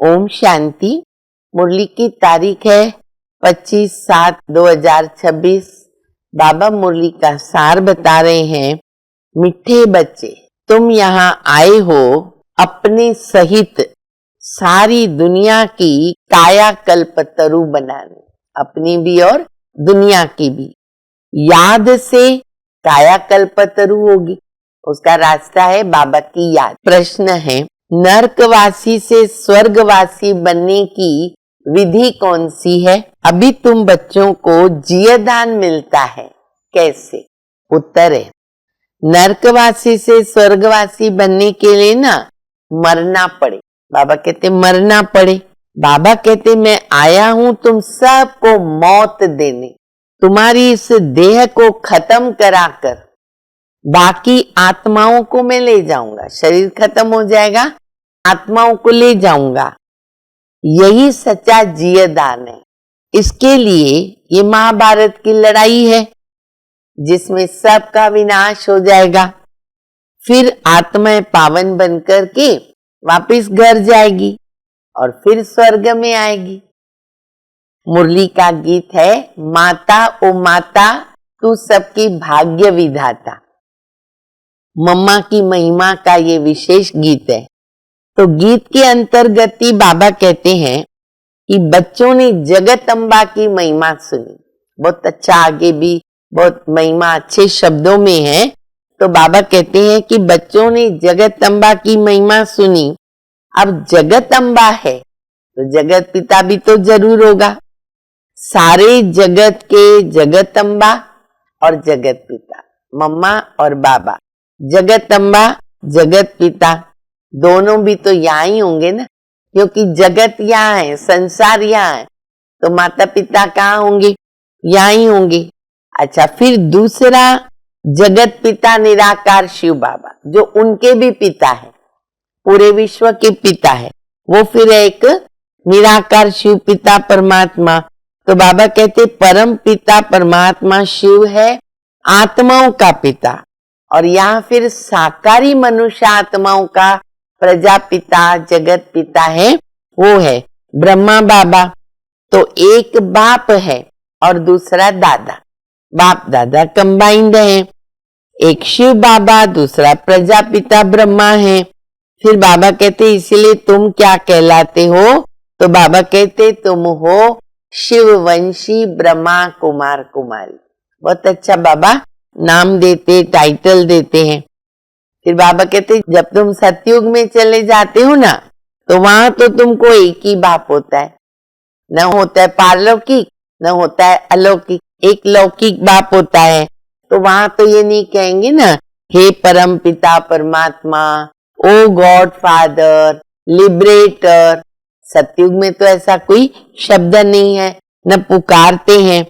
ओम शांति। मुरली की तारीख है 25/7/2026। बाबा मुरली का सार बता रहे हैं। मिठे बच्चे, तुम यहाँ आए हो अपने सहित सारी दुनिया की काया कल्पतरु बनाने, अपनी भी और दुनिया की भी। याद से काया कल्पतरु होगी, उसका रास्ता है बाबा की याद। प्रश्न है, नरकवासी से स्वर्गवासी बनने की विधि कौन सी है? अभी तुम बच्चों को जीवदान मिलता है, कैसे? उत्तर है, नरकवासी से स्वर्गवासी बनने के लिए ना मरना पड़े। बाबा कहते मरना पड़े। बाबा कहते मैं आया हूं तुम सबको मौत देने, तुम्हारी इस देह को खत्म कराकर बाकी आत्माओं को मैं ले जाऊंगा। शरीर खत्म हो जाएगा, आत्माओं को ले जाऊंगा। यही सच्चा जीवदान है। इसके लिए ये महाभारत की लड़ाई है जिसमें सबका विनाश हो जाएगा। फिर आत्माएं पावन बनकर के वापिस घर जाएगी और फिर स्वर्ग में आएगी। मुरली का गीत है, माता ओ माता तू सबकी भाग्य विधाता। मम्मा की महिमा का ये विशेष गीत है। तो गीत के अंतर्गत ही बाबा कहते हैं कि बच्चों ने जगत अम्बा की महिमा सुनी। बहुत अच्छा, आगे भी बहुत महिमा अच्छे शब्दों में है। तो बाबा कहते हैं कि बच्चों ने जगत अम्बा की महिमा सुनी। अब जगत अम्बा है तो जगत पिता भी तो जरूर होगा। सारे जगत के जगत अम्बा और जगत पिता, मम्मा और बाबा। जगत अम्बा जगत पिता दोनों भी तो यहाँ ही होंगे ना, क्योंकि जगत यहाँ है, संसार यहाँ है, तो माता पिता कहाँ होंगे? यहाँ ही होंगे। अच्छा, फिर दूसरा जगत पिता निराकार शिव बाबा, जो उनके भी पिता है, पूरे विश्व के पिता है, वो फिर एक निराकार शिव पिता परमात्मा। तो बाबा कहते परम पिता परमात्मा शिव है, आत्माओं का पिता। और यहाँ फिर साकारी मनुष्य आत्माओं का प्रजापिता जगत पिता है, वो है ब्रह्मा बाबा। तो एक बाप है और दूसरा दादा, बाप दादा कंबाइंड है। एक शिव बाबा, दूसरा प्रजापिता ब्रह्मा है। फिर बाबा कहते इसीलिए तुम क्या कहलाते हो? तो बाबा कहते तुम हो शिववंशी ब्रह्मा कुमार कुमारी। बहुत अच्छा बाबा नाम देते, टाइटल देते हैं। फिर बाबा कहते जब तुम सतयुग में चले जाते हो ना, तो वहां तो तुमको एक ही बाप होता है, न होता है पारलौकिक, न होता है अलौकिक, एक लौकिक बाप होता है। तो वहां तो ये नहीं कहेंगे ना, हे परम पिता परमात्मा, ओ गॉड फादर, लिबरेटर। सतयुग में तो ऐसा कोई शब्द नहीं है, न पुकारते हैं।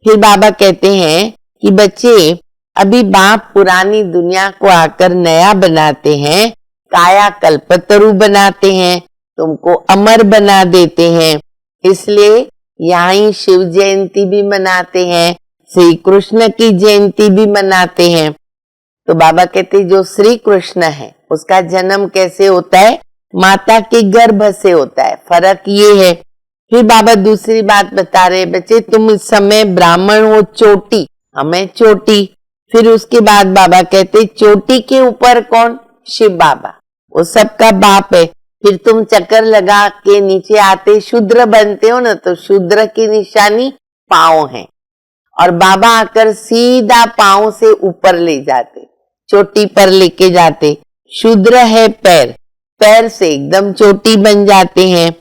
फिर बाबा कहते हैं कि बच्चे, अभी बाप पुरानी दुनिया को आकर नया बनाते हैं, काया कल्पतरु बनाते हैं, तुमको अमर बना देते हैं। इसलिए यहाँ ही शिव जयंती भी मनाते हैं, श्री कृष्ण की जयंती भी मनाते हैं। तो बाबा कहते जो श्री कृष्ण है उसका जन्म कैसे होता है? माता के गर्भ से होता है। फर्क ये है। फिर बाबा दूसरी बात बता रहे, बच्चे तुम इस समय ब्राह्मण हो चोटी, हमें चोटी। फिर उसके बाद बाबा कहते चोटी के ऊपर कौन? शिव बाबा, वो सबका बाप है। फिर तुम चक्कर लगा के नीचे आते शूद्र बनते हो ना, तो शूद्र की निशानी पांव है, और बाबा आकर सीधा पांव से ऊपर ले जाते, चोटी पर लेके जाते। शूद्र है पैर, पैर से एकदम चोटी बन जाते हैं।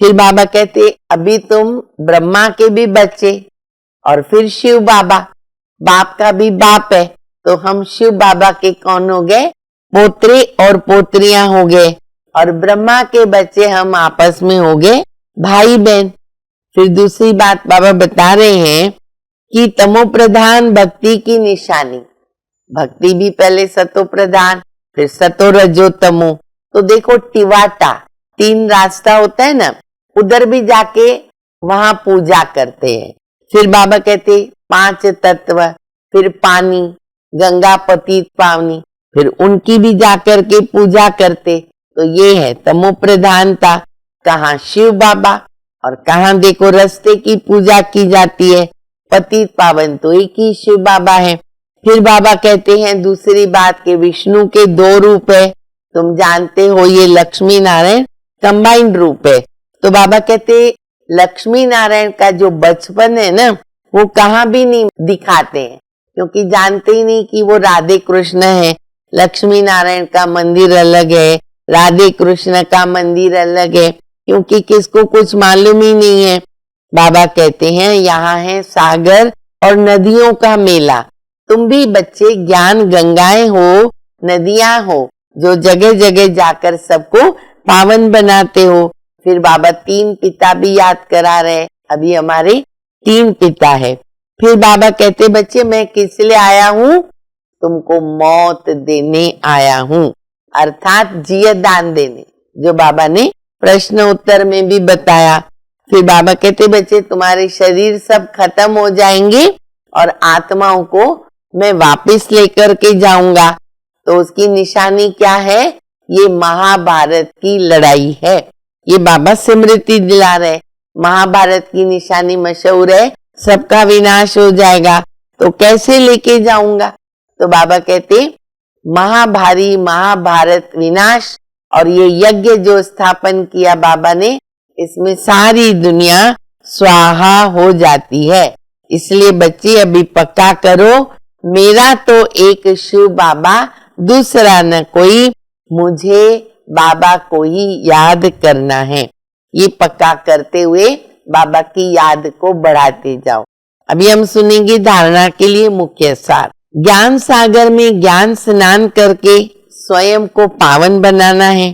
फिर बाबा कहते अभी तुम ब्रह्मा के भी बच्चे, और फिर शिव बाबा, बाप का भी बाप है, तो हम शिव बाबा के कौन हो गए? पोत्रे और पोत्रियां हो गए। और ब्रह्मा के बच्चे हम आपस में हो गए भाई बहन। फिर दूसरी बात बाबा बता रहे हैं कि तमो प्रधान भक्ति की निशानी। भक्ति भी पहले सतो प्रधान, फिर सतो रजो तमो। तो देखो टिवाटा, 3 रास्ता होता है ना, उधर भी जाके वहां पूजा करते हैं। फिर बाबा कहते 5 तत्व, फिर पानी, गंगा पतित पावनी, फिर उनकी भी जाकर के पूजा करते। तो ये है तमो प्रधानता। कहाँ शिव बाबा और कहाँ देखो रास्ते की पूजा की जाती है। पतित पावन तो एक ही शिव बाबा है। फिर बाबा कहते हैं दूसरी बात कि विष्णु के 2 रूप है। तुम जानते हो ये लक्ष्मी नारायण कंबाइंड रूप है। तो बाबा कहते लक्ष्मी नारायण का जो बचपन है ना वो कहाँ भी नहीं दिखाते हैं, क्योंकि जानते ही नहीं कि वो राधे कृष्ण है। लक्ष्मी नारायण का मंदिर अलग है, राधे कृष्ण का मंदिर अलग है, क्योंकि किसको कुछ मालूम ही नहीं है। बाबा कहते हैं यहाँ है सागर और नदियों का मेला। तुम भी बच्चे ज्ञान गंगाएं हो, नदियां हो, जो जगह जगह जाकर सबको पावन बनाते हो। फिर बाबा 3 पिता भी याद करा रहे। अभी हमारे 3 पिता है। फिर बाबा कहते बच्चे मैं किस लिए आया हूँ? तुमको मौत देने आया हूँ, अर्थात जीवन दान देने, जो बाबा ने प्रश्न उत्तर में भी बताया। फिर बाबा कहते बच्चे तुम्हारे शरीर सब खत्म हो जाएंगे और आत्माओं को मैं वापस लेकर के जाऊंगा। तो उसकी निशानी क्या है? ये महाभारत की लड़ाई है। ये बाबा स्मृति दिला रहे। महाभारत की निशानी मशहूर है, सबका विनाश हो जाएगा, तो कैसे लेके जाऊंगा? तो बाबा कहते महाभारी महाभारत विनाश और ये यज्ञ जो स्थापन किया बाबा ने, इसमें सारी दुनिया स्वाहा हो जाती है। इसलिए बच्चे अभी पक्का करो, मेरा तो एक शिव बाबा, दूसरा न कोई, मुझे बाबा को ही याद करना है। ये पक्का करते हुए बाबा की याद को बढ़ाते जाओ। अभी हम सुनेंगे धारणा के लिए मुख्य सार। ज्ञान सागर में ज्ञान स्नान करके स्वयं को पावन बनाना है।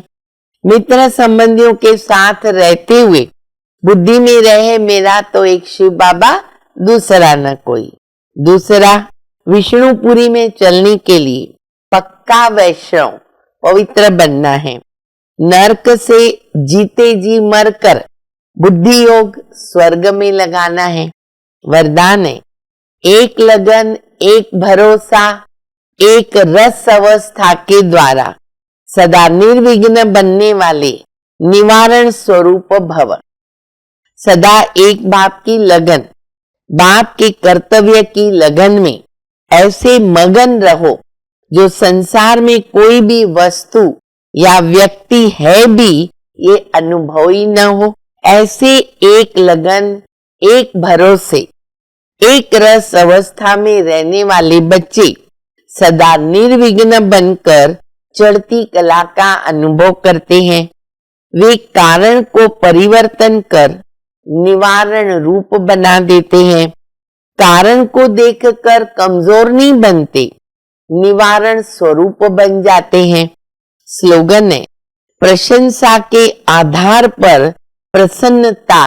मित्र संबंधियों के साथ रहते हुए बुद्धि में रहे मेरा तो एक शिव बाबा, दूसरा न कोई। दूसरा, विष्णुपुरी में चलने के लिए पक्का वैष्णव पवित्र बनना है। नरक से जीते जी मरकर बुद्धि योग स्वर्ग में लगाना है। वरदान है एक लगन, एक भरोसा, एक रस अवस्था के द्वारा सदा निर्विघ्न बनने वाले निवारण स्वरूप भव। सदा एक बाप की लगन, बाप के कर्तव्य की लगन में ऐसे मगन रहो जो संसार में कोई भी वस्तु या व्यक्ति है भी ये अनुभव ही न हो। ऐसे एक लगन, एक भरोसे, एक रस अवस्था में रहने वाले बच्चे सदा निर्विघ्न बनकर चढ़ती कला का अनुभव करते हैं। वे कारण को परिवर्तन कर निवारण रूप बना देते हैं। कारण को देखकर कमजोर नहीं बनते, निवारण स्वरूप बन जाते हैं। स्लोगन है प्रशंसा के आधार पर प्रसन्नता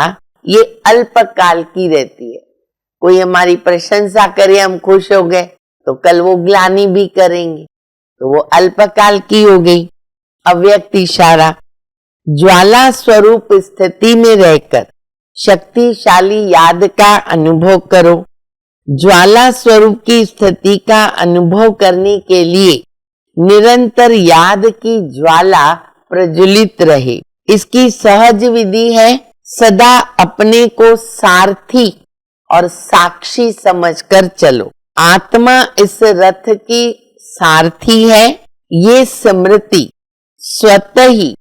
ये अल्पकाल की रहती है। कोई हमारी प्रशंसा करे, हम खुश हो गए, तो कल वो ग्लानि भी करेंगे, तो वो अल्पकाल की हो गई। अव्यक्त इशारा, ज्वाला स्वरूप स्थिति में रहकर शक्तिशाली याद का अनुभव करो। ज्वाला स्वरूप की स्थिति का अनुभव करने के लिए निरंतर याद की ज्वाला प्रज्वलित रहे। इसकी सहज विधि है सदा अपने को सारथी और साक्षी समझकर चलो। आत्मा इस रथ की सारथी है। ये स्मृति स्वतः ही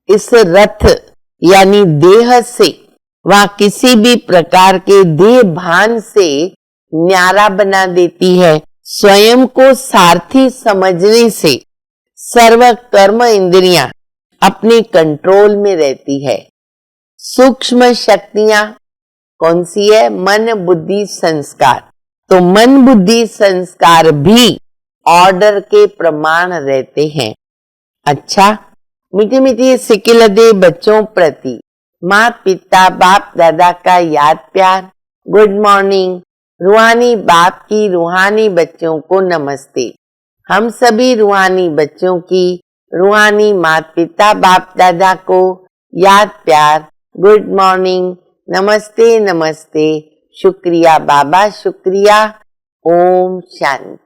इस रथ यानी देह से व किसी भी प्रकार के देह भान से न्यारा बना देती है। स्वयं को सारथी समझने से सर्व कर्म इंद्रियां अपने कंट्रोल में रहती है। सूक्ष्म शक्तियां कौन सी है? मन बुद्धि संस्कार। तो मन बुद्धि संस्कार भी ऑर्डर के प्रमाण रहते हैं। अच्छा, मीठी मीठी सिकिलदे बच्चों प्रति माता पिता बाप दादा का याद प्यार। Good morning. रूहानी बाप की रूहानी बच्चों को नमस्ते। हम सभी रूहानी बच्चों की रूहानी माता पिता बाप दादा को याद प्यार। गुड मॉर्निंग, नमस्ते नमस्ते, शुक्रिया बाबा शुक्रिया। ओम शांति।